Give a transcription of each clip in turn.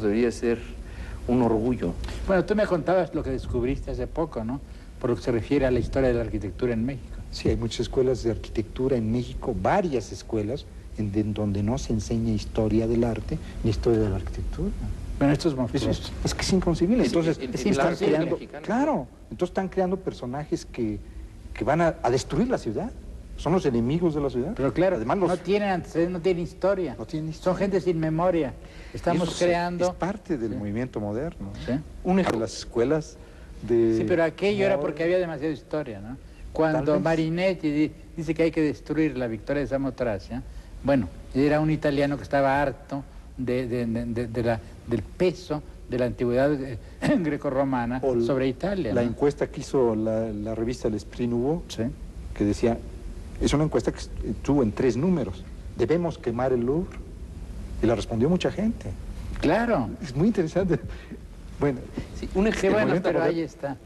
Debería ser un orgullo. Bueno, tú me contabas lo que descubriste hace poco, ¿no? Por lo que se refiere a la historia de la arquitectura en México. Sí, hay muchas escuelas de arquitectura en México, varias escuelas donde no se enseña historia del arte ni historia de la arquitectura. Bueno, esto es monstruoso. Es que es inconcebible. Entonces, están creando, claro, entonces están creando personajes que van a destruir la ciudad. Son los enemigos de la ciudad. Pero claro, además no tienen antecedentes, no tienen historia. No tienen historia. Son gente sin memoria. Estamos creando... Es parte del movimiento moderno. ¿Sí? Una de las escuelas de... Sí, pero aquello era porque había demasiada historia, ¿no? Cuando Marinetti dice que hay que destruir la victoria de Samotracia, bueno, era un italiano que estaba harto del peso de la antigüedad grecorromana sobre Italia. La ¿no? encuesta que hizo la revista L'Esprit Nouveau, sí, que decía, es una encuesta que estuvo en 3 números, ¿debemos quemar el Louvre? Y la respondió mucha gente. Claro. Es muy interesante. Bueno, sí, un ejemplo, bueno, pero ahí está.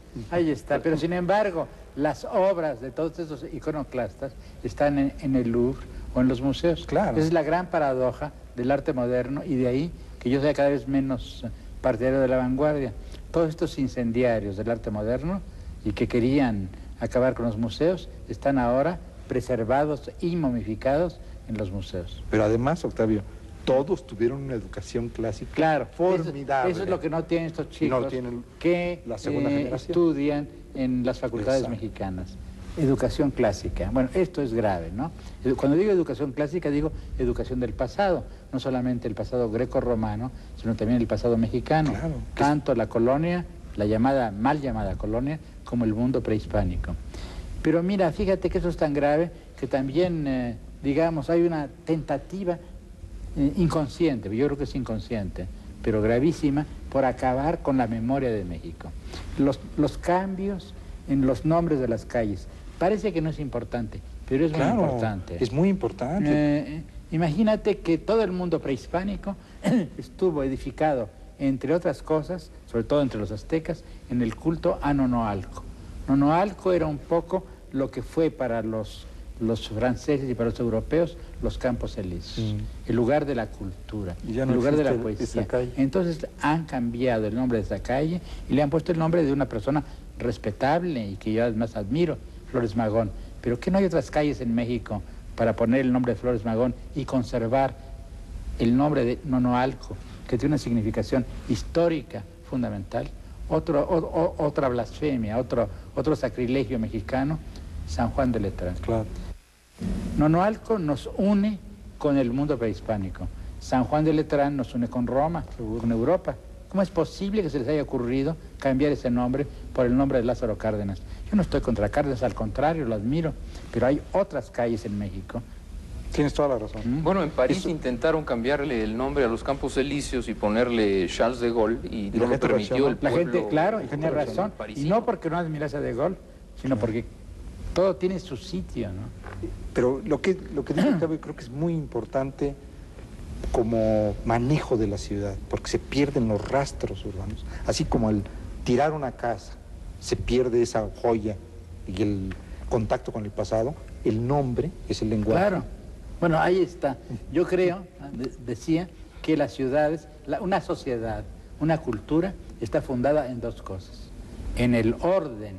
Pero sin embargo, las obras de todos esos iconoclastas están en el Louvre o en los museos. Claro. Esa es la gran paradoja del arte moderno, y de ahí que yo sea cada vez menos partidario de la vanguardia. Todos estos incendiarios del arte moderno y que querían acabar con los museos están ahora preservados y momificados en los museos. Pero además, Octavio, todos tuvieron una educación clásica, claro, formidable. Eso es lo que no tienen estos chicos, no tienen que la segunda generación. Estudian en las facultades Exacto. mexicanas. Educación clásica. Bueno, esto es grave, ¿no? Cuando digo educación clásica, digo educación del pasado, no solamente el pasado greco-romano, sino también el pasado mexicano. Claro. Tanto la colonia, la mal llamada colonia, como el mundo prehispánico. Pero mira, fíjate que eso es tan grave que también, digamos, hay una tentativa inconsciente, yo creo que es inconsciente, pero gravísima, por acabar con la memoria de México. Los cambios en los nombres de las calles, parece que no es importante, pero es muy importante. Es muy importante. Imagínate que todo el mundo prehispánico estuvo edificado, entre otras cosas, sobre todo entre los aztecas, en el culto a Nonoalco. Nonoalco era un poco lo que fue para los franceses y para los europeos los Campos Elíseos, el lugar de la cultura, ya no el lugar de la poesía. Entonces han cambiado el nombre de esa calle y le han puesto el nombre de una persona respetable y que yo además admiro, Flores Magón. Pero ¿qué no hay otras calles en México para poner el nombre de Flores Magón y conservar el nombre de Nonoalco, que tiene una significación histórica fundamental? Otra blasfemia, otro sacrilegio mexicano, San Juan de Letrán. Claro. Nonoalco nos une con el mundo prehispánico. San Juan de Letrán nos une con Roma, con Europa. ¿Cómo es posible que se les haya ocurrido cambiar ese nombre por el nombre de Lázaro Cárdenas? Yo no estoy contra Cárdenas, al contrario, lo admiro, pero hay otras calles en México. Tienes toda la razón. Bueno, en París intentaron cambiarle el nombre a los Campos Elíseos y ponerle Charles de Gaulle, y no lo permitió el pueblo. La gente, claro, y tenía razón, y no porque no admirase a de Gaulle, sino porque todo tiene su sitio, ¿no? Pero lo que dice Octavio creo que es muy importante como manejo de la ciudad, porque se pierden los rastros urbanos. Así como al tirar una casa se pierde esa joya y el contacto con el pasado, el nombre es el lenguaje. Claro. Bueno, ahí está. Yo creo, decía, que las ciudades, una sociedad, una cultura, está fundada en 2 cosas. En el orden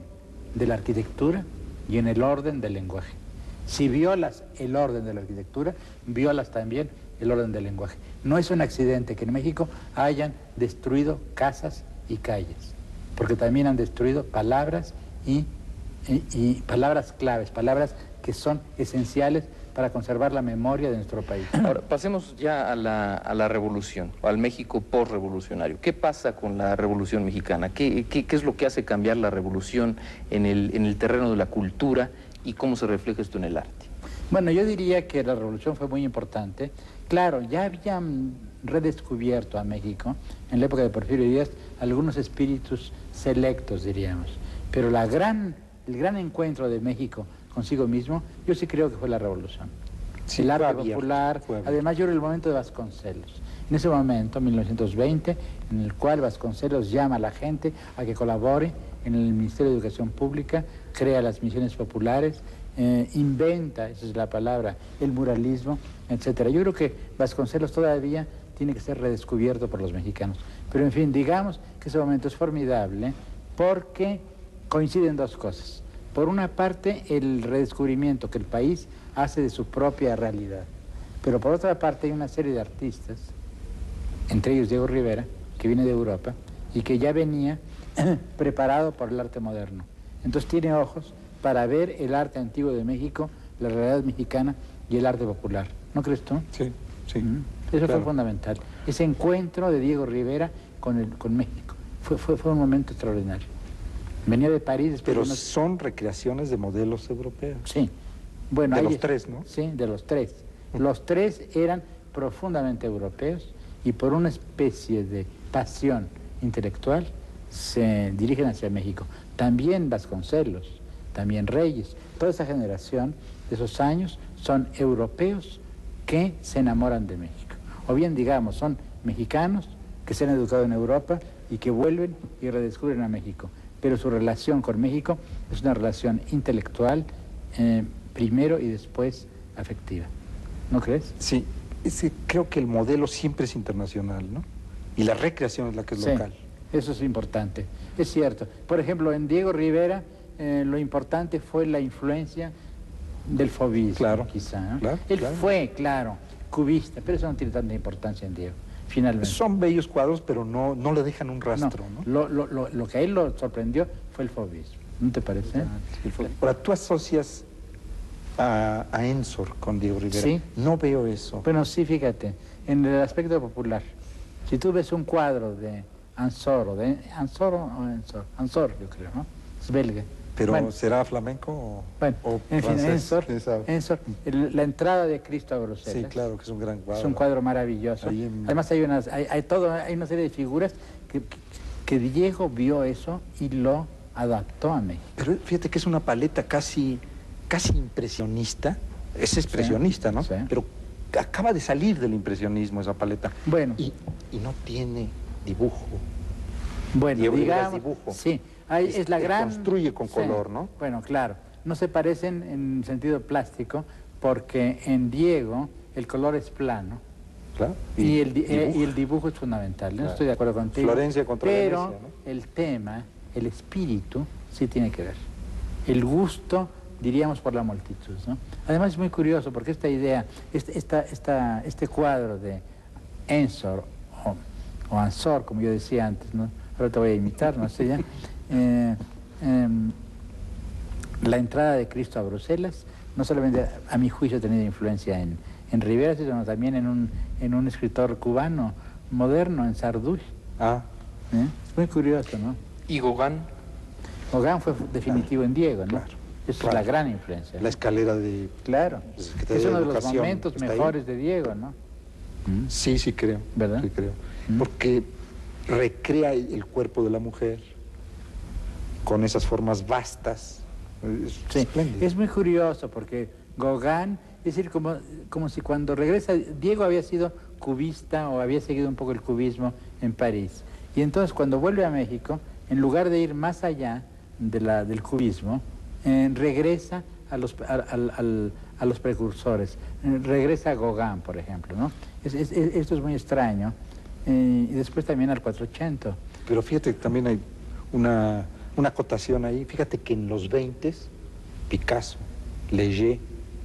de la arquitectura y en el orden del lenguaje. Si violas el orden de la arquitectura, violas también el orden del lenguaje. No es un accidente que en México hayan destruido casas y calles, porque también han destruido palabras y palabras claves, palabras que son esenciales para conservar la memoria de nuestro país. Ahora, pasemos ya a la revolución, al México postrevolucionario. ¿Qué pasa con la revolución mexicana? ¿Qué es lo que hace cambiar la revolución en el terreno de la cultura y cómo se refleja esto en el arte? Bueno, yo diría que la revolución fue muy importante. Claro, ya habían redescubierto a México, en la época de Porfirio Díaz, algunos espíritus selectos, diríamos. Pero el gran encuentro de México consigo mismo, yo sí creo que fue la revolución. Sí, el arte popular, además yo era el momento de Vasconcelos. En ese momento, 1920, en el cual Vasconcelos llama a la gente a que colabore en el Ministerio de Educación Pública, crea las misiones populares, inventa, esa es la palabra, el muralismo, etcétera. Yo creo que Vasconcelos todavía tiene que ser redescubierto por los mexicanos. Pero en fin, digamos que ese momento es formidable porque coinciden dos cosas. Por una parte, el redescubrimiento que el país hace de su propia realidad. Pero por otra parte, hay una serie de artistas, entre ellos Diego Rivera, que viene de Europa y que ya venía preparado por el arte moderno. Entonces tiene ojos para ver el arte antiguo de México, la realidad mexicana y el arte popular. ¿No crees tú? Sí, sí. Eso fue fundamental. Ese encuentro de Diego Rivera con México. Fue un momento extraordinario. Venía de París después. Pero son recreaciones de modelos europeos. Sí. Bueno, de los tres, ¿no? Sí, de los tres. Los tres eran profundamente europeos y por una especie de pasión intelectual se dirigen hacia México. También Vasconcelos, también Reyes, toda esa generación de esos años son europeos que se enamoran de México. O bien, digamos, son mexicanos que se han educado en Europa y que vuelven y redescubren a México. Pero su relación con México es una relación intelectual, primero y después afectiva. ¿No crees? Sí, creo que el modelo siempre es internacional, ¿no? Y la recreación es la que es local. Eso es importante, es cierto. Por ejemplo, en Diego Rivera lo importante fue la influencia del fauvismo, claro, quizá, ¿no? Claro, Él fue, claro, cubista, pero eso no tiene tanta importancia en Diego, finalmente. Son bellos cuadros, pero no le dejan un rastro, ¿no? Lo que a él lo sorprendió fue el fauvismo, ¿no te parece? Ahora, tú asocias a Ensor con Diego Rivera. Sí. No veo eso. Bueno, sí, fíjate, en el aspecto popular, si tú ves un cuadro de Ansor, Ansor, yo creo, ¿no? Es belga. Pero bueno, ¿será flamenco bueno, o en fin, francés? Ensor, la entrada de Cristo a Bruselas. Sí, claro, que es un gran cuadro. Es un cuadro maravilloso. Además hay una serie de figuras que Diego vio eso y lo adaptó a México. Pero fíjate que es una paleta casi impresionista. Es expresionista, sí, ¿no? Sí. Pero acaba de salir del impresionismo esa paleta. Bueno. Y no tiene dibujo. Bueno, Diego Rivera digamos, es dibujo. sí, es la gran... Construye con color, ¿no? Bueno, claro. No se parecen en sentido plástico porque en Diego el color es plano. Claro. Y el dibujo es fundamental. Claro. No estoy de acuerdo contigo. Florencia contra Pero Venecia, ¿no? el tema, el espíritu, sí tiene que ver. El gusto, diríamos, por la multitud, ¿no? Además es muy curioso porque esta idea, este cuadro de Ensor o Ansor, como yo decía antes, ¿no? Ahora te voy a imitar, no sé ya. La entrada de Cristo a Bruselas, no solamente a mi juicio ha tenido influencia en Rivera, sino también en un escritor cubano moderno, en Sardull. Es muy curioso, ¿no? ¿Y Gauguin? Gauguin fue definitivo en Diego, ¿no? Claro. Esa es la gran influencia. La escalera de... Claro. Es uno de los momentos mejores ahí. de Diego, ¿no? Sí, sí creo. ¿Verdad? Sí creo. Porque recrea el cuerpo de la mujer con esas formas vastas. Es espléndido. Es muy curioso porque Gauguin, es decir, como si cuando regresa, Diego había sido cubista o había seguido un poco el cubismo en París. Y entonces cuando vuelve a México, en lugar de ir más allá del cubismo, regresa a los precursores, regresa a Gauguin, por ejemplo, ¿no? Esto es muy extraño. Y después también al 480. Pero fíjate que también hay una acotación ahí. Fíjate que en los 20s, Picasso, Leger,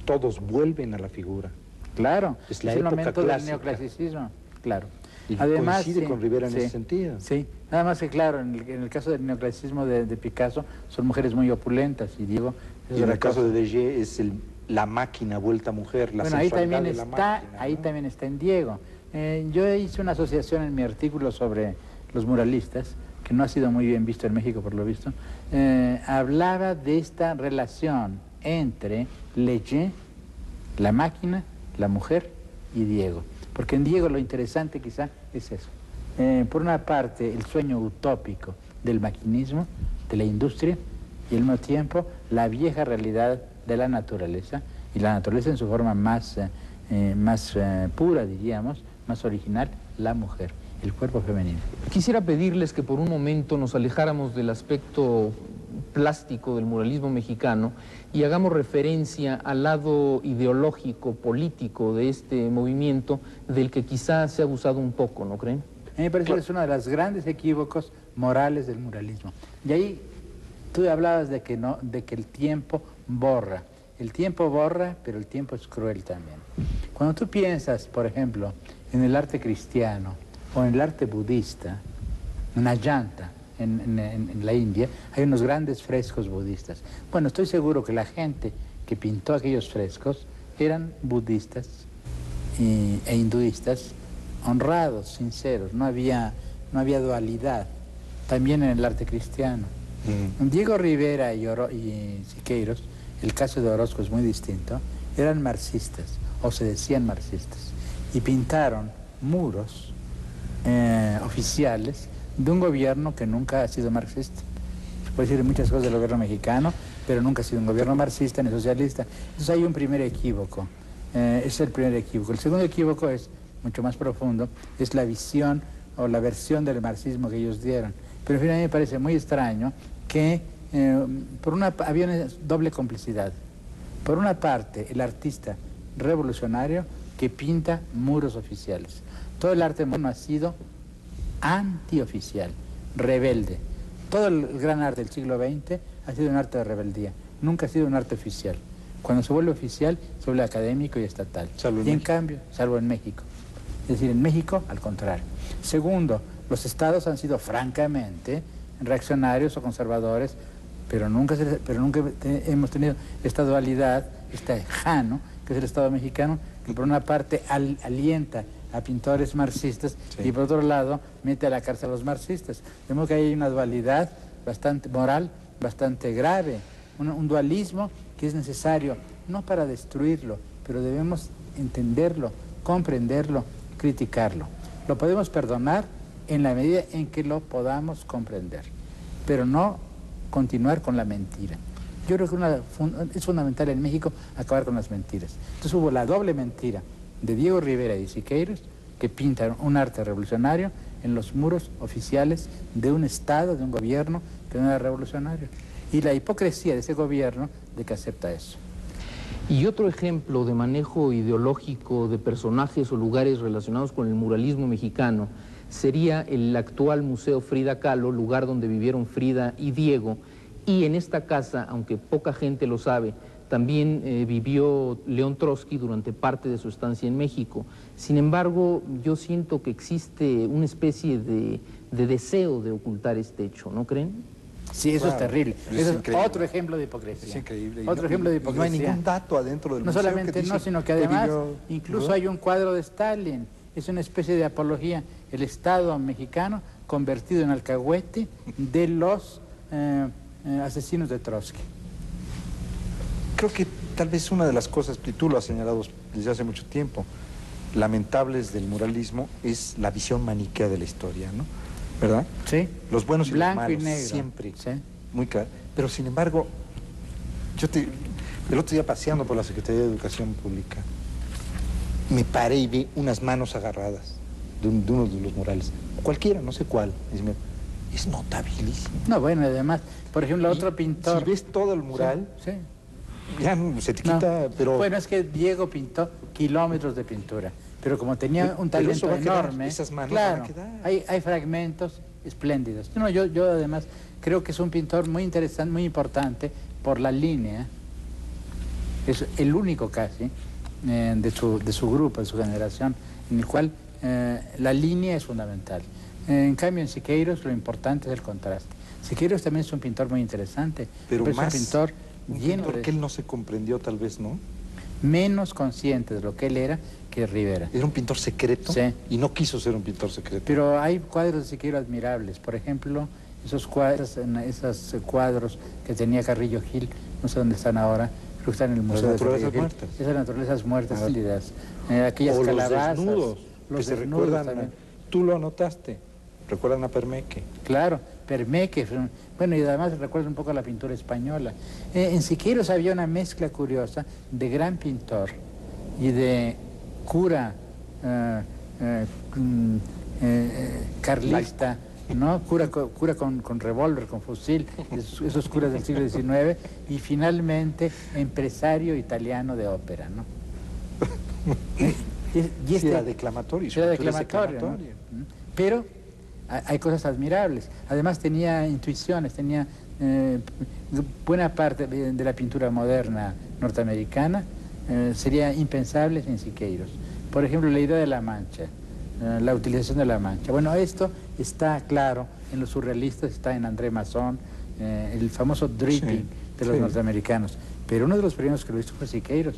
todos vuelven a la figura. Claro, es la el época momento clásica. del neoclasicismo, claro. Y además coincide con Rivera en ese sentido. Sí, nada más que claro, en el caso del neoclasismo de Picasso, son mujeres muy opulentas, y Diego... Y en el caso de Leger es la máquina vuelta mujer, la sensualidad de la máquina. Ahí también está en Diego. Yo hice una asociación en mi artículo sobre los muralistas, que no ha sido muy bien visto en México por lo visto. Hablaba de esta relación entre Leger, la máquina, la mujer y Diego. Porque en Diego lo interesante quizá es eso. Por una parte, el sueño utópico del maquinismo, de la industria, y al mismo tiempo la vieja realidad de la naturaleza, y la naturaleza en su forma más pura, diríamos, más original, la mujer, el cuerpo femenino. Quisiera pedirles que por un momento nos alejáramos del aspecto plástico del muralismo mexicano y hagamos referencia al lado ideológico, político de este movimiento, del que quizás se ha abusado un poco, ¿no creen? A mí me parece que es uno de los grandes equívocos morales del muralismo. Y ahí tú hablabas de que, no, de que el tiempo borra. El tiempo borra, pero el tiempo es cruel también. Cuando tú piensas, por ejemplo, en el arte cristiano o en el arte budista, en Ajanta, en la India, hay unos grandes frescos budistas. Bueno, estoy seguro que la gente que pintó aquellos frescos eran budistas e hinduistas honrados, sinceros, no había dualidad. También en el arte cristiano. Diego Rivera y Siqueiros, el caso de Orozco es muy distinto, eran marxistas, o se decían marxistas, y pintaron muros oficiales de un gobierno que nunca ha sido marxista. Se puede decir muchas cosas del gobierno mexicano, pero nunca ha sido un gobierno marxista ni socialista. Entonces hay un primer equívoco, es el primer equívoco. El segundo equívoco es mucho más profundo, es la visión o la versión del marxismo que ellos dieron. Pero a mí me parece muy extraño que había una doble complicidad. Por una parte, el artista revolucionario que pinta muros oficiales. Todo el arte moderno ha sido antioficial, rebelde. Todo el gran arte del siglo XX ha sido un arte de rebeldía, nunca ha sido un arte oficial. Cuando se vuelve oficial, se vuelve académico y estatal. En cambio, salvo en México. Es decir, en México, al contrario. Segundo, los estados han sido francamente reaccionarios o conservadores, pero nunca hemos tenido esta dualidad, este jano, que es el Estado mexicano, que por una parte alienta a pintores marxistas y por otro lado mete a la cárcel a los marxistas. De modo que hay una dualidad bastante moral, bastante grave, un dualismo que es necesario, no para destruirlo, pero debemos entenderlo, comprenderlo, criticarlo. Lo podemos perdonar en la medida en que lo podamos comprender, pero no continuar con la mentira. Yo creo que es fundamental en México acabar con las mentiras. Entonces hubo la doble mentira de Diego Rivera y Siqueiros, que pintan un arte revolucionario en los muros oficiales de un Estado, de un gobierno que no era revolucionario. Y la hipocresía de ese gobierno de que acepta eso. Y otro ejemplo de manejo ideológico de personajes o lugares relacionados con el muralismo mexicano sería el actual Museo Frida Kahlo, lugar donde vivieron Frida y Diego. Y en esta casa, aunque poca gente lo sabe, también vivió León Trotsky durante parte de su estancia en México. Sin embargo, yo siento que existe una especie de deseo de ocultar este hecho, ¿no creen? Sí, eso es terrible. Eso es increíble. Otro ejemplo de hipocresía. Es increíble. Otro ejemplo de No hay hipocresía. ningún dato adentro del No museo solamente que dice no, sino que además vivió, incluso ¿no? hay un cuadro de Stalin. Es una especie de apología. El Estado mexicano convertido en alcahuete de los asesinos de Trotsky. Creo que tal vez una de las cosas, y tú lo has señalado desde hace mucho tiempo, lamentables del muralismo es la visión maniquea de la historia, ¿no? ¿Verdad? Sí. Los buenos y Blanco los malos, y negro. siempre. Sí. Muy claro. Pero sin embargo, el otro día paseando por la Secretaría de Educación Pública, me paré y vi unas manos agarradas de uno de los murales. Cualquiera, no sé cuál. Es notabilísimo. No, bueno, además, por ejemplo, otro pintor... Si ves todo el mural, Sí. ya se te quita, pero... Bueno, es que Diego pintó kilómetros de pintura, pero como tenía un Pero eso talento va a quedar, enorme, esas manos claro, van a quedar. hay fragmentos espléndidos. No, yo además creo que es un pintor muy interesante, muy importante por la línea. Es el único casi de su grupo, de su generación, en el cual la línea es fundamental. En cambio, en Siqueiros lo importante es el contraste. Siqueiros también es un pintor muy interesante, Pero es más un pintor lleno de... porque él no se comprendió, tal vez, ¿no? menos consciente de lo que él era que Rivera. Era un pintor secreto, Sí. y no quiso ser un pintor secreto. Pero hay cuadros de Siqueiros admirables. Por ejemplo, esos cuadros que tenía Carrillo Gil, no sé dónde están ahora, creo que están en el Museo de naturalezas Carrillo Gil. muertas. Esas naturalezas muertas, Ah. sólidas. Aquellas o calabazas. los desnudos, que se desnudos recuerdan, también. tú lo anotaste, recuerdan a Permeque. Claro, Permeque. Bueno, y además recuerda un poco a la pintura española. En Siqueiros había una mezcla curiosa de gran pintor y de cura carlista, ¿no? Cura con revólver, con fusil, esos curas del siglo XIX, y finalmente empresario italiano de ópera, ¿no? Sí, era declamatorio. Era declamatorio, ¿no? Pero hay cosas admirables. Además tenía intuiciones, tenía buena parte de la pintura moderna norteamericana sería impensable sin Siqueiros. Por ejemplo, la idea de la mancha, la utilización de la mancha. Bueno, esto está claro en los surrealistas, está en André Masson, el famoso dripping de los norteamericanos. Pero uno de los primeros que lo hizo fue Siqueiros.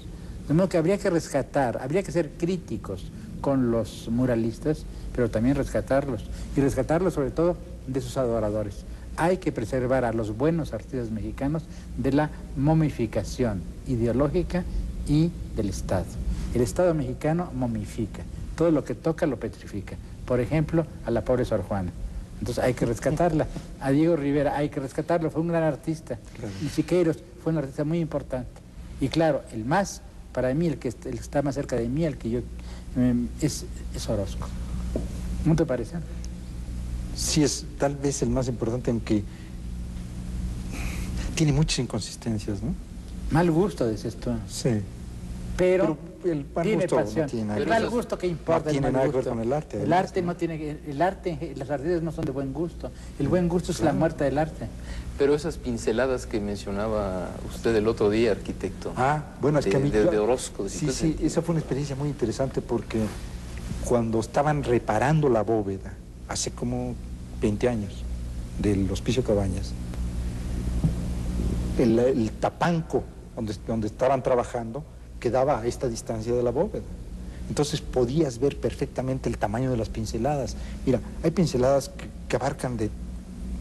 De modo que habría que rescatar, habría que ser críticos con los muralistas, pero también rescatarlos. Y rescatarlos sobre todo de sus adoradores. Hay que preservar a los buenos artistas mexicanos de la momificación ideológica y del Estado. El Estado mexicano momifica. Todo lo que toca lo petrifica. Por ejemplo, a la pobre Sor Juana. Entonces hay que rescatarla. A Diego Rivera hay que rescatarlo. Fue un gran artista. Claro. Y Siqueiros fue un artista muy importante. Y claro, el más, para mí, el que está más cerca de mí, el que yo... es Orozco. ¿No te parece? Sí, es tal vez el más importante, aunque tiene muchas inconsistencias, ¿no? Mal gusto, dices tú. Sí. Pero el mal tiene gusto pasión. No tiene nada el mal gusto, ¿qué importa? No tiene nada que ver con el arte. El arte no tiene... El arte, las artistas no son de buen gusto. El buen gusto es la muerte del arte. Pero esas pinceladas que mencionaba usted el otro día, arquitecto. Bueno, es que a mí... de Orozco. Sí, esa fue una experiencia muy interesante porque cuando estaban reparando la bóveda, hace como 20 años, del Hospicio Cabañas, el tapanco donde estaban trabajando quedaba a esta distancia de la bóveda. Entonces podías ver perfectamente el tamaño de las pinceladas. Mira, hay pinceladas que abarcan de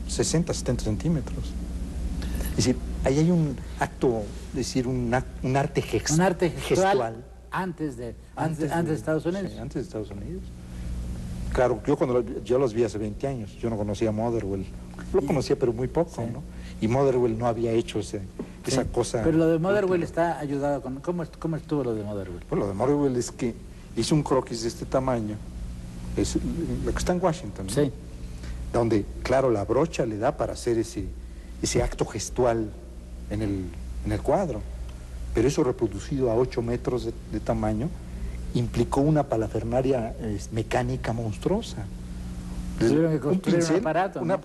60, 70 centímetros. Es decir, ahí hay un acto, es decir, un arte gestual. Un arte gestual antes de Estados Unidos. Sí, antes de Estados Unidos. Claro, yo los vi hace 20 años, yo no conocía a Motherwell. Lo conocía, pero muy poco, ¿no? Y Motherwell no había hecho esa cosa. Pero lo de Motherwell está ayudado con... ¿Cómo estuvo lo de Motherwell? Pues lo de Motherwell es que hizo un croquis de este tamaño, es lo que está en Washington, ¿no? Sí. Donde, claro, la brocha le da para hacer ese acto gestual en el cuadro. Pero eso reproducido a 8 metros de tamaño implicó una parafernalia mecánica monstruosa. Tuvieron que construir un aparato, ¿no?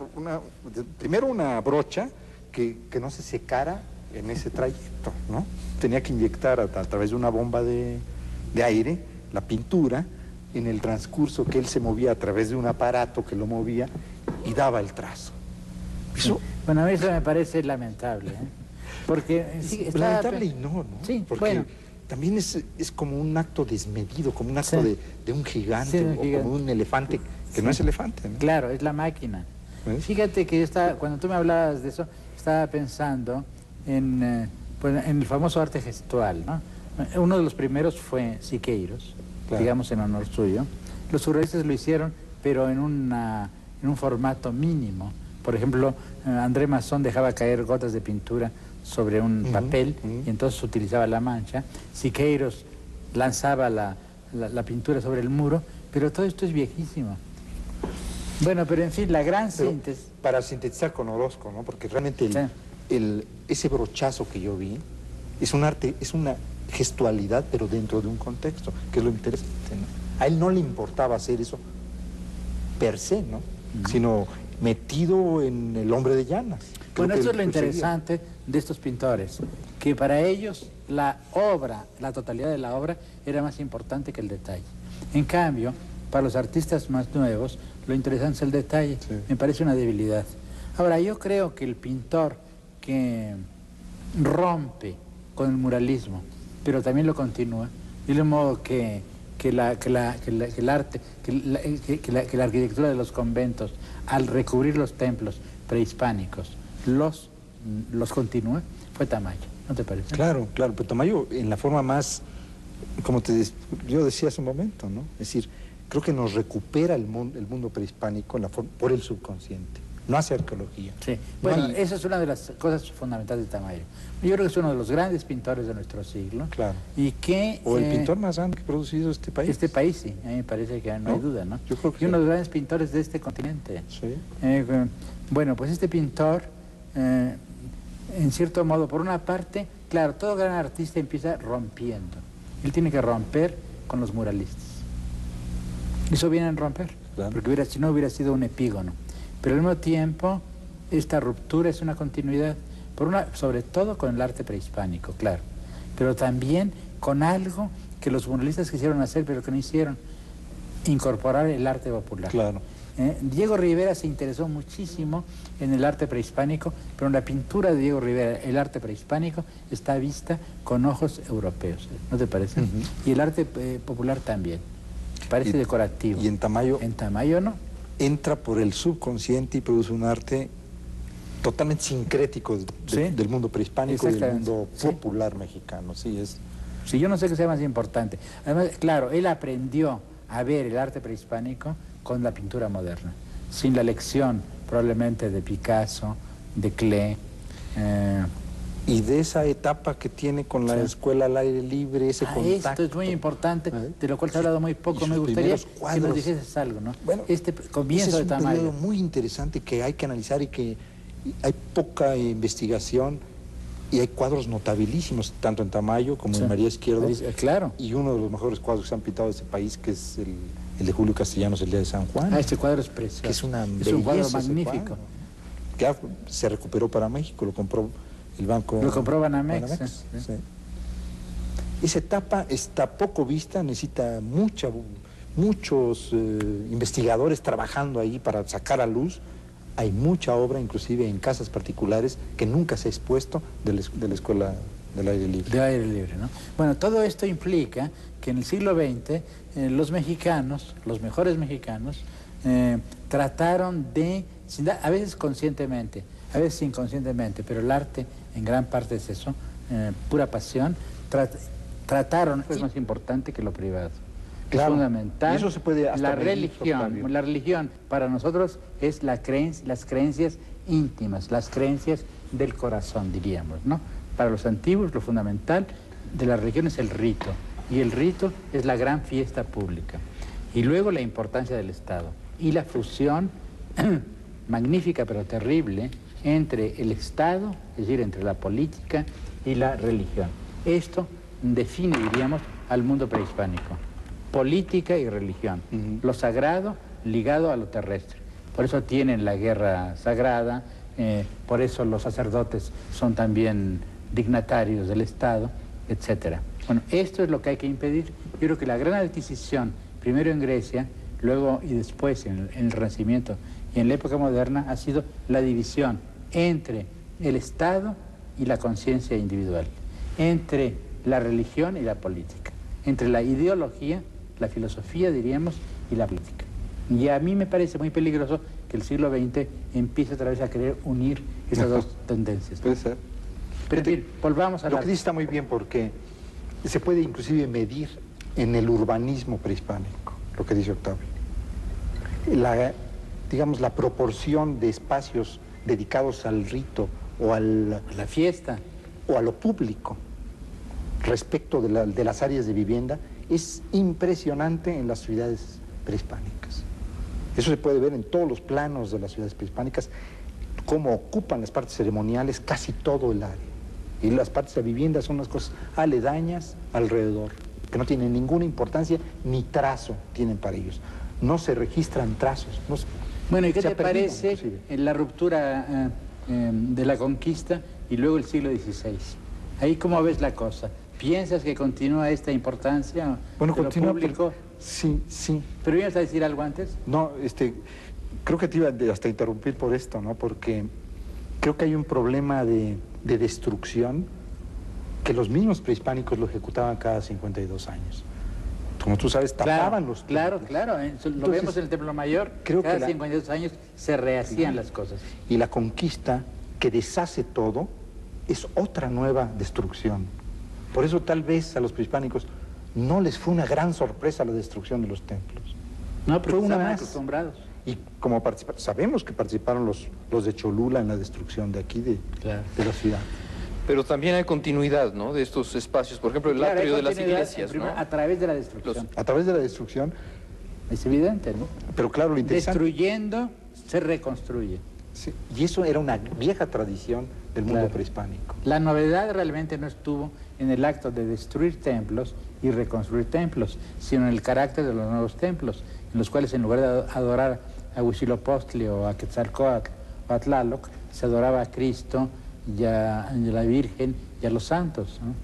Primero una brocha que no se secara en ese trayecto, ¿no? Tenía que inyectar a través de una bomba de aire la pintura en el transcurso que él se movía a través de un aparato que lo movía y daba el trazo. Eso, bueno, a mí eso me parece lamentable, ¿eh? Porque... Sí, lamentable y no, ¿no? Sí, porque bueno. También es como un acto desmedido, como un acto de un gigante, o como un elefante, que no es elefante, ¿no? Claro, es la máquina. ¿Ves? Fíjate que cuando tú me hablabas de eso, estaba pensando en el famoso arte gestual, ¿no? Uno de los primeros fue Siqueiros, digamos en honor suyo. Los surrealistas lo hicieron, pero en un formato mínimo. Por ejemplo, André Masson dejaba caer gotas de pintura sobre un papel y entonces utilizaba la mancha. Siqueiros lanzaba la pintura sobre el muro, pero todo esto es viejísimo. Bueno, pero en fin, la gran síntesis... Para sintetizar con Orozco, ¿no? Porque realmente ese brochazo que yo vi es un arte, es una gestualidad, pero dentro de un contexto, que es lo interesante, ¿no? A él no le importaba hacer eso per se, ¿no? Sino metido en el hombre de llanas. Bueno, eso es lo interesante de estos pintores, que para ellos la totalidad de la obra era más importante que el detalle. En cambio, para los artistas más nuevos, lo interesante es el detalle. Sí. Me parece una debilidad. Ahora, yo creo que el pintor que rompe con el muralismo, pero también lo continúa, de modo que la arquitectura de los conventos, al recubrir los templos prehispánicos, los continúa, fue Tamayo, ¿no te parece? Claro, pero Tamayo en la forma más, como yo decía hace un momento, ¿no? Es decir, creo que nos recupera el mundo prehispánico por el subconsciente. no hace arqueología. Sí. No Bueno, hay- esa es una de las cosas fundamentales de Tamayo. Yo creo que es uno de los grandes pintores de nuestro siglo. Claro. Y que... O el pintor más grande que ha producido este país. Este país, sí, a mí me parece que no hay duda, ¿no? Yo creo que y uno sí. de los grandes pintores de este continente. Sí. Bueno, pues este pintor, en cierto modo, por una parte, claro, todo gran artista empieza rompiendo. Él tiene que romper con los muralistas. Eso viene en romper, Claro. porque si no hubiera sido un epígono. Pero al mismo tiempo, esta ruptura es una continuidad, sobre todo con el arte prehispánico, claro, pero también con algo que los muralistas quisieron hacer, pero que no hicieron, incorporar el arte popular. Claro. Diego Rivera se interesó muchísimo en el arte prehispánico, pero en la pintura de Diego Rivera, el arte prehispánico está vista con ojos europeos, ¿no te parece? Ujú. Y el arte popular también, parece Y- decorativo. Y en Tamayo En Tamayo no. entra por el subconsciente y produce un arte totalmente sincrético Sí. del mundo prehispánico y del Exactamente. mundo Sí. popular mexicano. Sí, es... Sí, yo no sé qué sea más importante. Además, claro, él aprendió a ver el arte prehispánico con la pintura moderna, sin la lección probablemente de Picasso, de Klee. Y de esa etapa que tiene con la Sí. escuela al aire libre, ese contacto. Esto es muy importante, ¿Eh? de lo cual se ha hablado muy Y poco. sus Me gustaría primeros que cuadros. nos dijeses algo, ¿no? Bueno, Este comienzo ese de es un Tamayo. periodo muy interesante que hay que analizar y que hay poca investigación y hay cuadros notabilísimos, tanto en Tamayo como Sí. en María Izquierdo. Claro. Y uno de los mejores cuadros que se han pintado de este país, que es el de Julio Castellanos, el día de San Juan. Este cuadro es precioso. Que es una Es un cuadro belleza ese magnífico. cuadro. Que ya se recuperó para México, lo compró el banco. Lo compró Banamex, sí. sí. Esa etapa está poco vista, necesita muchos investigadores trabajando ahí para sacar a luz. Hay mucha obra, inclusive en casas particulares, que nunca se ha expuesto de la escuela del aire libre. De aire libre, ¿no? Bueno, todo esto implica que en el siglo XX los mexicanos, los mejores mexicanos, trataron de, a veces conscientemente, a veces inconscientemente, pero el arte en gran parte es eso, pura pasión, trataron, es más importante que lo privado. Claro, Es fundamental. y eso se puede hasta la medir, religión, Octavio. la religión para nosotros es las creencias íntimas, las creencias del corazón, diríamos, ¿no? Para los antiguos lo fundamental de la religión es el rito, y el rito es la gran fiesta pública. Y luego la importancia del Estado y la fusión magnífica pero terrible entre el Estado, es decir, entre la política y la religión. Esto define, diríamos, al mundo prehispánico. Política y religión. Ujú. Lo sagrado ligado a lo terrestre. Por eso tienen la guerra sagrada, por eso los sacerdotes son también dignatarios del Estado, etcétera. Bueno, esto es lo que hay que impedir. Yo creo que la gran adquisición, primero en Grecia, luego y después en el Renacimiento y en la época moderna, ha sido la división entre el Estado y la conciencia individual, entre la religión y la política, entre la ideología, la filosofía, diríamos, y la política. Y a mí me parece muy peligroso que el siglo XX empiece otra vez a querer unir esas dos tendencias, ¿no? Puede ser. Pero en fin, volvamos a Lo la... que dice está muy bien porque se puede inclusive medir en el urbanismo prehispánico, lo que dice Octavio. Digamos, la proporción de espacios dedicados al rito o La fiesta. o a lo público respecto de las áreas de vivienda es impresionante en las ciudades prehispánicas. Eso se puede ver en todos los planos de las ciudades prehispánicas, cómo ocupan las partes ceremoniales casi todo el área. Y las partes de vivienda son unas cosas aledañas alrededor, que no tienen ninguna importancia ni trazo tienen para ellos. No se registran trazos. Bueno, ¿y qué se te ha perdido, parece inclusive. en la ruptura de la conquista y luego el siglo XVI? Ahí, ¿cómo ves la cosa? ¿Piensas que continúa esta importancia Bueno, de lo continúa. público? Sí, sí. ¿Pero ibas a decir algo antes? No, creo que te iba hasta interrumpir por esto, ¿no? Porque creo que hay un problema de destrucción que los mismos prehispánicos lo ejecutaban cada 52 años. Como tú sabes, tapaban los Claro, templos. claro. Lo Entonces, vemos en el Templo Mayor. creo Cada que la- 52 años se rehacían las cosas. Y la conquista que deshace todo es otra nueva destrucción. Por eso tal vez a los prehispánicos no les fue una gran sorpresa la destrucción de los templos. No, pero Fue una estaban más. acostumbrados. Y como sabemos que participaron los de Cholula en la destrucción de aquí, de la ciudad. Pero también hay continuidad, ¿no?, de estos espacios. Por ejemplo, el Claro, atrio hay de las continuidad, iglesias, ¿no? a través de la destrucción. A través de la destrucción, Es evidente, ¿no? pero claro, lo interesante... Destruyendo, se reconstruye. Sí, y eso era una vieja tradición del mundo Claro. prehispánico. La novedad realmente no estuvo en el acto de destruir templos y reconstruir templos, sino en el carácter de los nuevos templos, en los cuales en lugar de adorar a Huitzilopochtli o a Quetzalcóatl o a Tlaloc, se adoraba a Cristo y a la Virgen y a los santos, ¿no?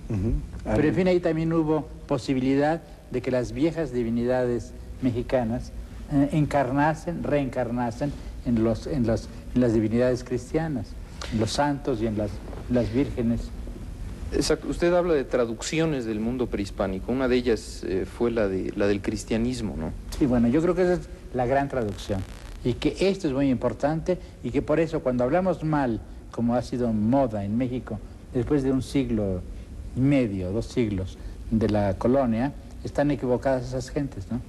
Pero en fin, ahí también hubo posibilidad de que las viejas divinidades mexicanas reencarnasen en las divinidades cristianas, en los santos y en las vírgenes. Exacto. Usted habla de traducciones del mundo prehispánico. Una de ellas fue la del cristianismo, ¿no? Sí, bueno, yo creo que esa es la gran traducción. Y que esto es muy importante y que por eso cuando hablamos mal, como ha sido moda en México, después de un siglo y medio, 2 siglos de la colonia, están equivocadas esas gentes, ¿no?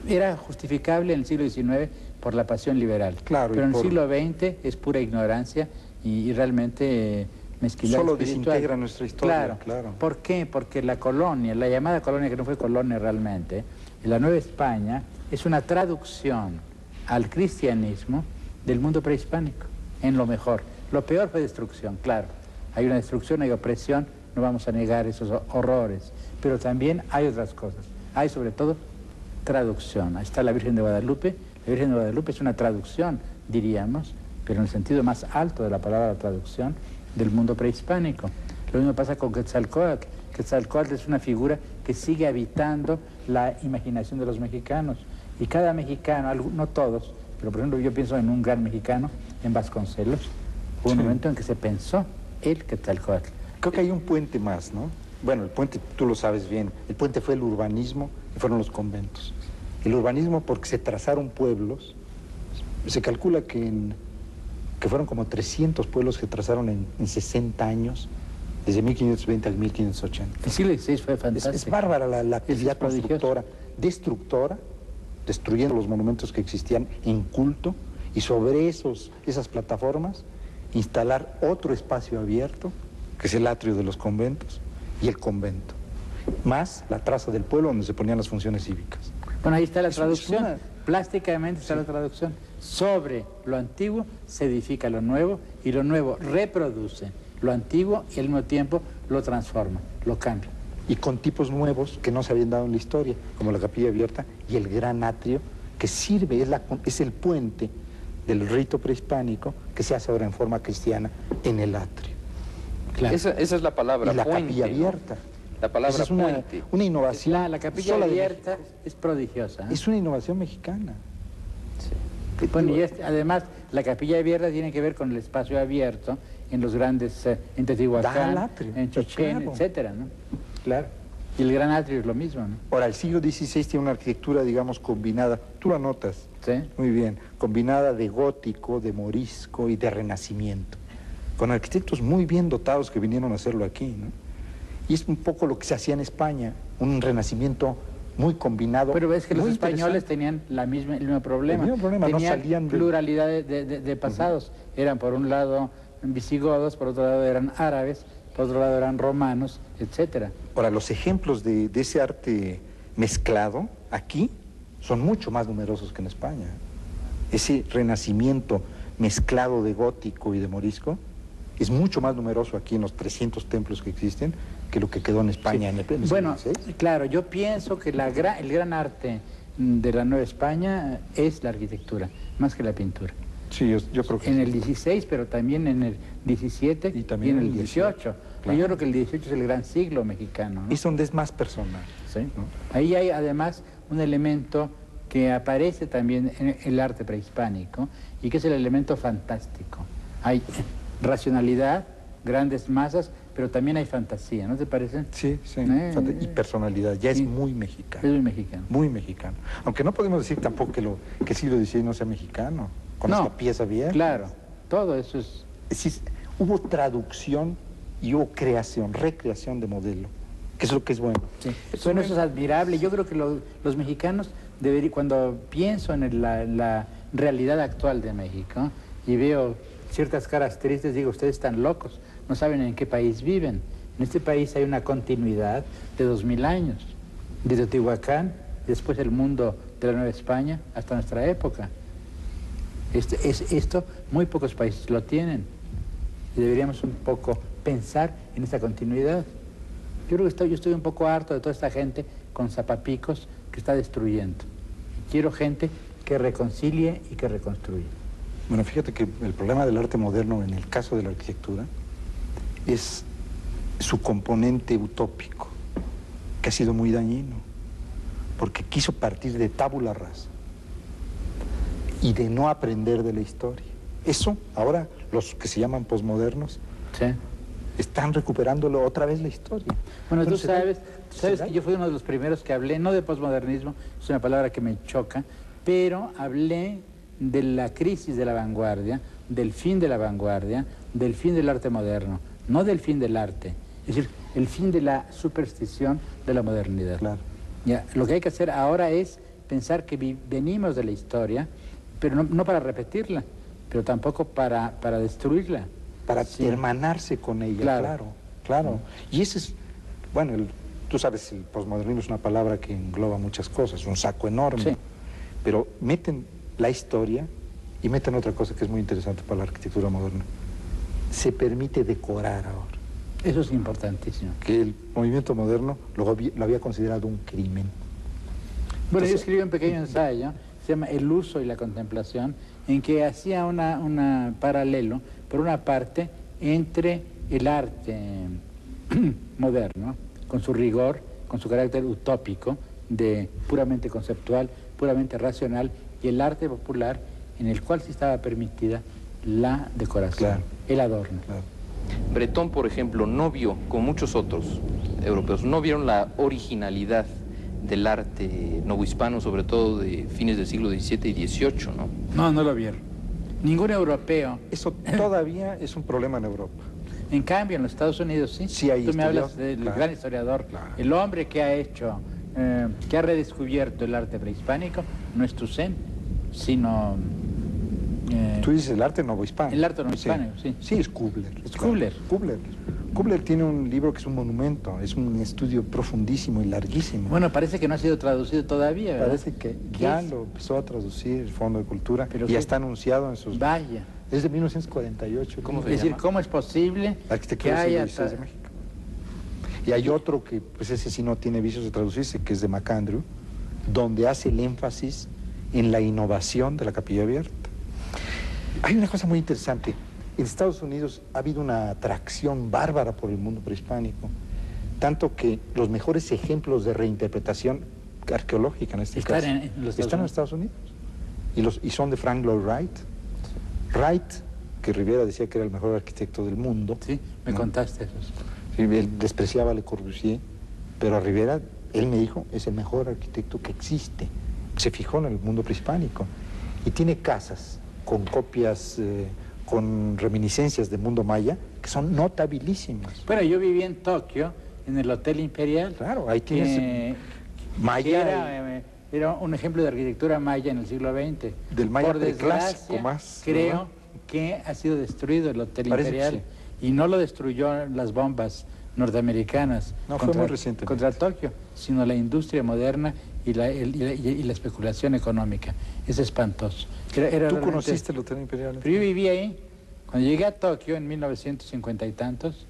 Era justificable en el siglo XIX por la pasión liberal. Claro, pero en el siglo XX es pura ignorancia y realmente mezquindad solo espiritual. desintegra nuestra historia, claro. ¿Por qué? Porque la colonia, la llamada colonia que no fue colonia realmente, la Nueva España, es una traducción al cristianismo del mundo prehispánico, en lo mejor. Lo peor fue destrucción, claro. Hay una destrucción, hay opresión, no vamos a negar esos horrores, pero también hay otras cosas. Hay sobre todo traducción. Ahí está la Virgen de Guadalupe. La Virgen de Guadalupe es una traducción, diríamos, pero en el sentido más alto de la palabra traducción, del mundo prehispánico. Lo mismo pasa con Quetzalcóatl. Quetzalcóatl es una figura que sigue habitando la imaginación de los mexicanos. Y cada mexicano, no todos, pero por ejemplo yo pienso en un gran mexicano, en Vasconcelos, hubo un momento en que se pensó el Quetzalcóatl. Creo que hay un puente más, ¿no? Bueno, el puente, tú lo sabes bien, el puente fue el urbanismo y fueron los conventos. El urbanismo porque se trazaron pueblos, se calcula que fueron como 300 pueblos que trazaron en 60 años, desde 1520 al 1580. El siglo XVI fue fantástico. Es bárbara la actividad prodigioso. constructora, destructora, destruyendo los monumentos que existían en culto, y sobre esas plataformas instalar otro espacio abierto, que es el atrio de los conventos, y el convento, más la traza del pueblo donde se ponían las funciones cívicas. Bueno, ahí está la traducción, una... plásticamente está la traducción. Sobre lo antiguo se edifica lo nuevo, y lo nuevo reproduce lo antiguo y al mismo tiempo lo transforma, lo cambia. Y con tipos nuevos que no se habían dado en la historia, como la capilla abierta y el gran atrio, que sirve, es el puente del rito prehispánico que se hace ahora en forma cristiana en el atrio. Claro. Esa es la palabra, y la puente, capilla abierta. ¿no? La palabra es puente. una innovación. La capilla abierta es prodigiosa. Es una innovación mexicana. Sí. Bueno, y además la capilla abierta tiene que ver con el espacio abierto en los grandes, en Teotihuacán, en Chichén, claro. etcétera, ¿no? Claro. Y el gran atrio es lo mismo, ¿no? Ahora, el siglo XVI tiene una arquitectura, digamos, combinada, tú la notas, Sí. muy bien, combinada de gótico, de morisco y de renacimiento, con arquitectos muy bien dotados que vinieron a hacerlo aquí, ¿no? Y es un poco lo que se hacía en España, un renacimiento muy combinado. Pero ves que los muy españoles interesante. tenían el mismo problema. El mismo problema, no tenían salían de... pluralidad de pasados. Eran por un lado visigodos, por otro lado eran árabes, por otro lado eran romanos, etcétera. Ahora, los ejemplos de ese arte mezclado aquí son mucho más numerosos que en España. Ese renacimiento mezclado de gótico y de morisco es mucho más numeroso aquí en los 300 templos que existen que lo que quedó en España en el siglo Bueno, XVI. claro, yo pienso que el gran arte de la Nueva España es la arquitectura, más que la pintura. Sí, yo creo que En sí. el 16, pero también en el 17 Y también en el en el 18. 18, claro. Yo creo que el 18 es el gran siglo mexicano, ¿no? Es donde es más personal. ¿Sí? ¿no? Ahí hay además un elemento que aparece también en el arte prehispánico y que es el elemento fantástico. Hay racionalidad, grandes masas, pero también hay fantasía, ¿no te parece? Sí, sí. Y personalidad, ya sí. es muy mexicano. Es muy mexicano. Muy mexicano. Aunque no podemos decir tampoco que el siglo XVI no sea mexicano, con esta pieza abierta. Claro, todo eso es... Es decir, hubo traducción y hubo creación, recreación de modelo, que es lo que es bueno. Sí. Bueno, eso es admirable. Yo creo que los mexicanos deberían, cuando pienso en la realidad actual de México y veo ciertas caras tristes, digo, ustedes están locos, no saben en qué país viven. En este país hay una continuidad de 2000 años, desde Teotihuacán, después el mundo de la Nueva España, hasta nuestra época. Esto muy pocos países lo tienen y deberíamos un poco pensar en esta continuidad. Yo creo que yo estoy un poco harto de toda esta gente con zapapicos que está destruyendo. Quiero gente que reconcilie y que reconstruya. Bueno, fíjate que el problema del arte moderno en el caso de la arquitectura es su componente utópico, que ha sido muy dañino, porque quiso partir de tabula rasa y de no aprender de la historia. Eso, ahora los que se llaman posmodernos, sí, están recuperándolo otra vez la historia. Bueno, tú sabes que yo fui uno de los primeros que hablé, no de posmodernismo, es una palabra que me choca, pero hablé de la crisis de la vanguardia, del fin de la vanguardia, del fin del arte moderno, no del fin del arte, es decir, el fin de la superstición de la modernidad. Claro. Ya, lo que hay que hacer ahora es pensar que venimos de la historia, pero no para repetirla, pero tampoco para destruirla. Para hermanarse con ella, claro. Y ese es, bueno, tú sabes, el posmodernismo es una palabra que engloba muchas cosas, un saco enorme, sí, pero meten la historia y meten otra cosa que es muy interesante para la arquitectura moderna. Se permite decorar ahora. Eso es importantísimo. Que el movimiento moderno lo había considerado un crimen. Bueno, yo escribí un pequeño ensayo, se llama El uso y la contemplación, en que hacía un paralelo, por una parte, entre el arte moderno, con su rigor, con su carácter utópico, de puramente conceptual, puramente racional, y el arte popular, en el cual sí estaba permitida la decoración, el adorno. Claro. Bretón, por ejemplo, no vio, como muchos otros europeos, no vieron la originalidad del arte novohispano, sobre todo de fines del siglo XVII y XVIII, ¿no? No lo vieron. Ningún europeo. Eso todavía es un problema en Europa. En cambio, en los Estados Unidos sí. Sí, hay Tú me hablas historiadores, del claro, gran historiador. claro. El hombre que ha hecho, que ha redescubierto el arte prehispánico, no es Toussaint, sino... Tú dices el arte novohispano. El arte novohispano, sí. Sí, es Kubler. Es Kubler. Kubler tiene un libro que es un monumento, es un estudio profundísimo y larguísimo. Bueno, parece que no ha sido traducido todavía, ¿verdad? Parece que ya lo empezó a traducir el Fondo de Cultura, pero y ya está anunciado en sus... Vaya. Es de 1948. ¿Cómo se Es decir, llama? ¿cómo es posible La que arquitectura haya... del siglo XVI de México. Y hay otro que, pues ese sí no tiene vicios de traducirse, que es de MacAndrew, donde hace el énfasis en la innovación de la capilla abierta. Hay una cosa muy interesante. En Estados Unidos ha habido una atracción bárbara por el mundo prehispánico, tanto que los mejores ejemplos de reinterpretación arqueológica en este caso están en Estados Unidos. Y son de Frank Lloyd Wright. Wright, que Rivera decía que era el mejor arquitecto del mundo. Sí, me contaste eso. Sí, él despreciaba a Le Corbusier, pero a Rivera, él me dijo, es el mejor arquitecto que existe. Se fijó en el mundo prehispánico. Y tiene casas con copias, con reminiscencias del mundo maya, que son notabilísimas. Bueno, yo viví en Tokio, en el Hotel Imperial. Claro, ahí tienes maya. Era un ejemplo de arquitectura maya en el siglo XX. Del maya Por desgracia, preclásico más. creo, ¿verdad? que ha sido destruido el Hotel Parece Imperial. que Y no lo destruyó las bombas norteamericanas fue muy recientemente. contra Tokio, sino la industria moderna y la especulación económica. Es espantoso. ¿Tú conociste el Hotel Imperial? Pero yo viví ahí. Cuando llegué a Tokio en 1950 y tantos,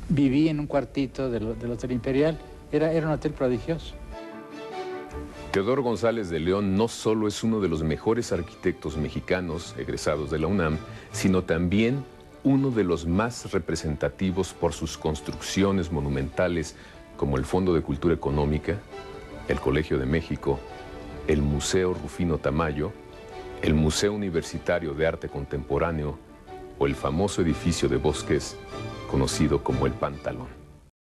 viví en un cuartito del Hotel Imperial. Era un hotel prodigioso. Teodoro González de León no solo es uno de los mejores arquitectos mexicanos egresados de la UNAM, sino también uno de los más representativos por sus construcciones monumentales como el Fondo de Cultura Económica, el Colegio de México, el Museo Rufino Tamayo, el Museo Universitario de Arte Contemporáneo o el famoso edificio de Bosques conocido como el Pantalón.